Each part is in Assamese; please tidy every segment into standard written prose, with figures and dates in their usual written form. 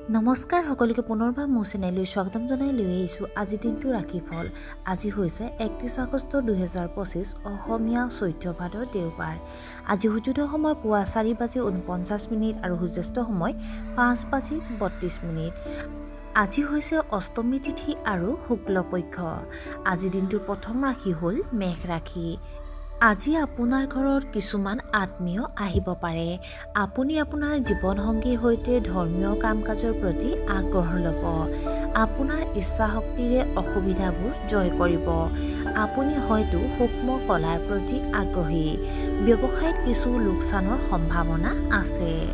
নমস্কাৰ সকলোকে পুনৰবাৰ মোৰ চেনেললৈ স্বাগতম জনাই লৈ আহিছোঁ আজি দিনটো ৰাশিফল। আজি হৈছে 31 আগষ্ট 2025 অসমীয়া চৈত্ৰ ভাদৰ দেওবাৰ। আজি সূৰ্যোদয় সময় পুৱা 4:49 আৰু সূৰ্যাস্ত সময় 5:32। আজি হৈছে অষ্টমী তিথি আৰু শুক্লপক্ষ। আজি দিনটোৰ প্ৰথম ৰাশি হ'ল মেঘ ৰাশি। আজি আপোনাৰ ঘৰত কিছুমান আত্মীয় আহিব পাৰে। আপুনি আপোনাৰ জীৱনসংগীৰ সৈতে ধৰ্মীয় কাম কাজৰ প্ৰতি আগ্ৰহ ল'ব। আপোনাৰ ইচ্ছা শক্তিৰে অসুবিধাবোৰ জয় কৰিব। আপুনি হয়তো সূক্ষ্ম কলাৰ প্ৰতি আগ্ৰহী। ব্যৱসায়ত কিছু লোকচানৰ সম্ভাৱনা আছে।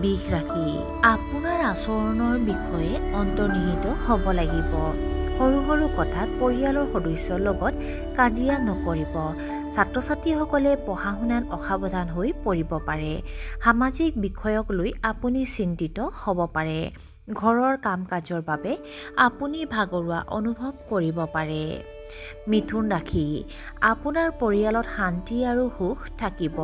বৃষ ৰাশি। আপোনাৰ আচৰণৰ বিষয়ে অন্তৰ্নিহিত হ'ব লাগিব। সৰু সৰু কথাত পৰিয়ালৰ সদস্যৰ লগত কাজিয়া নকৰিব। ছাত্ৰ-ছাত্ৰীসকলে পঢ়া শুনাত অসাৱধান হৈ পৰিব পাৰে। সামাজিক বিষয়ক লৈ আপুনি চিন্তিত হ'ব পাৰে। ঘৰৰ কাম কাজৰ বাবে আপুনি ভাগৰুৱা অনুভৱ কৰিব পাৰে। মিথুন ৰাশি। আপোনাৰ পৰিয়ালত শান্তি আৰু সুখ থাকিব।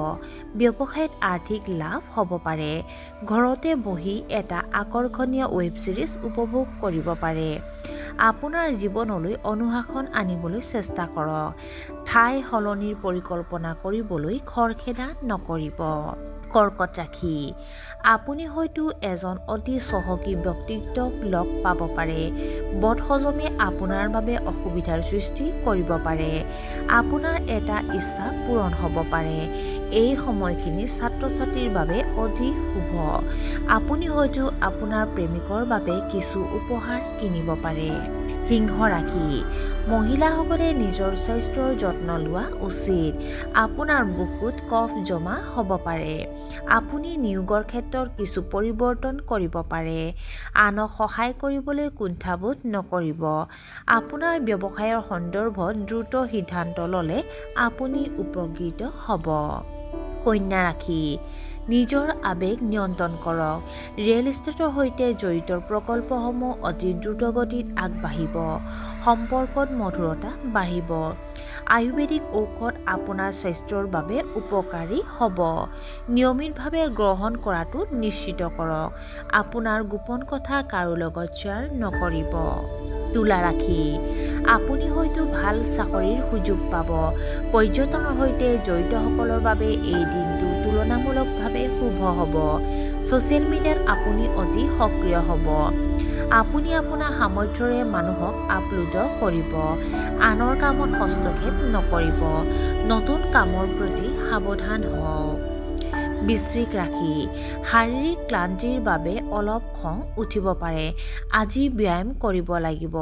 ব্যৱসায়ত আৰ্থিক লাভ হ'ব পাৰে। ঘৰতে বহি এটা আকৰ্ষণীয় ৱেব ছিৰিজ উপভোগ কৰিব পাৰে। আপোনাৰ জীৱনলৈ অনুশাসন আনিবলৈ চেষ্টা কৰক। ঠাই সলনিৰ পৰিকল্পনা কৰিবলৈ খৰখেদা নকৰিব। কৰ্কট ৰাশি। আপুনি হয়তো এজন অতি চহকী ব্যক্তিত্বক লগ পাব পাৰে। বদহজমে আপোনাৰ বাবে অসুবিধাৰ সৃষ্টি কৰিব পাৰে। আপোনাৰ এটা ইচ্ছা পূৰণ হ'ব পাৰে। এই সময়খিনি ছাত্ৰ-ছাত্ৰীৰ বাবে অতি শুভ। আপুনি হয়তো আপোনাৰ প্ৰেমিকৰ বাবে কিছু উপহাৰ কিনিব পাৰে। সিংহ ৰাশি। মহিলাসকলে নিজৰ স্বাস্থ্যৰ যত্ন লোৱা উচিত। আপোনাৰ বুকুত কফ জমা হ'ব পাৰে। আপুনি নিয়োগৰ ক্ষেত্ৰত কিছু পৰিৱৰ্তন কৰিব পাৰে। আনক সহায় কৰিবলৈ কুণ্ঠাবোধ নকৰিব। আপোনাৰ ব্যৱসায়ৰ সন্দৰ্ভত দ্ৰুত সিদ্ধান্ত ল'লে আপুনি উপকৃত হ'ব। কন্যা ৰাশি। নিজৰ আৱেগ নিয়ন্ত্ৰণ কৰক। ৰিয়েল ইষ্টেটৰ সৈতে জড়িত প্ৰকল্পসমূহ অতি দ্ৰুতগতিত আগবাঢ়িব। সম্পৰ্কত মধুৰতা বাঢ়িব। আয়ুৰ্বেদিক ঔষধ আপোনাৰ স্বাস্থ্যৰ বাবে উপকাৰী হ'ব। নিয়মিতভাৱে গ্ৰহণ কৰাটো নিশ্চিত কৰক। আপোনাৰ গোপন কথা কাৰো লগত শ্বেয়াৰ নকৰিব। তুলা ৰাশি। আপুনি হয়তো ভাল চাকৰিৰ সুযোগ পাব। পৰ্যটনৰ সৈতে জড়িতসকলৰ বাবে এই দিনটো তুলনামূলকভাৱে শুভ হ'ব। ছ'চিয়েল মিডিয়াত আপুনি অতি সক্ৰিয় হ'ব। আপুনি আপোনাৰ সামৰ্থ্যৰে মানুহক আপ্লুত কৰিব। আনৰ কামত হস্তক্ষেপ নকৰিব। নতুন কামৰ প্ৰতি সাৱধান হওক। বৃশ্চিক ৰাশি। শাৰীৰিক ক্লান্তিৰ বাবে অলপ খং উঠিব পাৰে। আজি ব্যায়াম কৰিব লাগিব।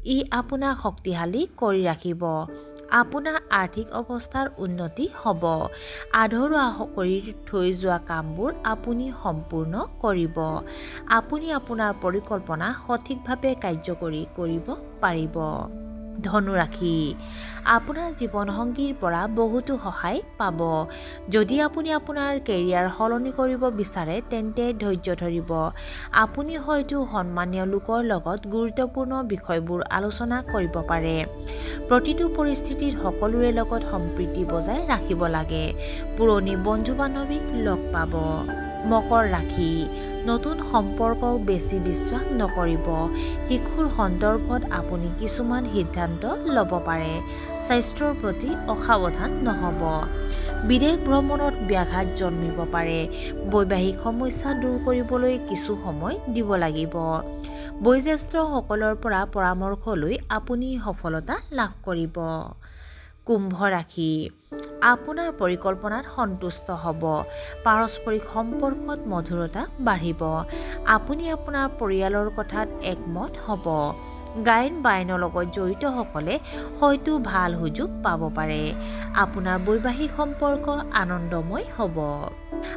ই আপোনাক শক্তিশালী কৰি ৰাখিব। আপোনাৰ আৰ্থিক অৱস্থাৰ উন্নতি হ'ব। আধৰুৱা কৰি থৈ যোৱা কামবোৰ আপুনি সম্পূৰ্ণ কৰিব। আপুনি আপোনাৰ পৰিকল্পনা সঠিকভাৱে কাৰ্যকৰী কৰিব পাৰিব। ধনু ৰাশি। আপোনাৰ জীৱনসংগীৰ পৰা বহুতো সহায় পাব। যদি আপুনি আপোনাৰ কেৰিয়াৰ সলনি কৰিব বিচাৰে তেন্তে ধৈৰ্য ধৰিব। আপুনি হয়তো সন্মানীয় লোকৰ লগত গুৰুত্বপূৰ্ণ বিষয়বোৰ আলোচনা কৰিব পাৰে। প্ৰতিটো পৰিস্থিতিত সকলোৰে লগত সম্প্ৰীতি বজাই ৰাখিব লাগে। পুৰণি বন্ধু-বান্ধৱীক লগ পাব। মকৰ ৰাশি। নতুন সম্পৰ্কক বেছি বিশ্বাস নকৰিব। শিশুৰ সন্দৰ্ভত আপুনি কিছুমান সিদ্ধান্ত ল'ব পাৰে। স্বাস্থ্যৰ প্ৰতি অসাৱধান নহ'ব। বিদেশ ভ্ৰমণত ব্যাঘাত জন্মিব পাৰে। বৈবাহিক সমস্যা দূৰ কৰিবলৈ কিছু সময় দিব লাগিব। বয়োজ্যেষ্ঠসকলৰ পৰা পৰামৰ্শ লৈ আপুনি সফলতা লাভ কৰিব। কুম্ভ ৰাশি। আপোনাৰ পৰিকল্পনাত সন্তুষ্ট হ'ব। পাৰস্পৰিক সম্পৰ্কত মধুৰতা বাঢ়িব। আপুনি আপোনাৰ পৰিয়ালৰ কথাত একমত হ'ব। গায়ন বায়নৰ লগত জড়িতসকলে হয়তো ভাল সুযোগ পাব পাৰে। আপোনাৰ বৈবাহিক সম্পৰ্ক আনন্দময় হ'ব।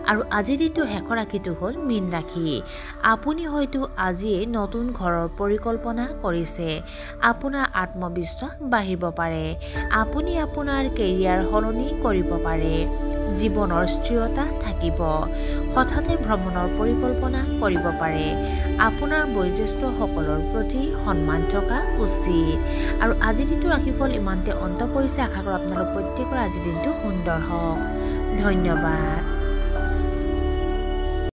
আৰু আজিৰ দিনটোৰ শেষৰ ৰাশিটো হ'ল মীন ৰাশি। আপুনি হয়তো আজিয়েই নতুন ঘৰৰ পৰিকল্পনা কৰিছে। আপোনাৰ আত্মবিশ্বাস বাঢ়িব পাৰে। আপুনি আপোনাৰ কেৰিয়াৰ সলনি কৰিব পাৰে। জীৱনৰ স্থিৰতা থাকিব। হঠাতে ভ্ৰমণৰ পৰিকল্পনা কৰিব পাৰে। আপোনাৰ বয়োজ্যেষ্ঠসকলৰ প্ৰতি সন্মান থকা উচিত। আৰু আজিৰ দিনটোৰ ৰাশিফল ইমানতে অন্ত পৰিছে। আশা কৰোঁ আপোনালোক প্ৰত্যেকৰে আজিৰ দিনটো সুন্দৰ হওক। ধন্যবাদ।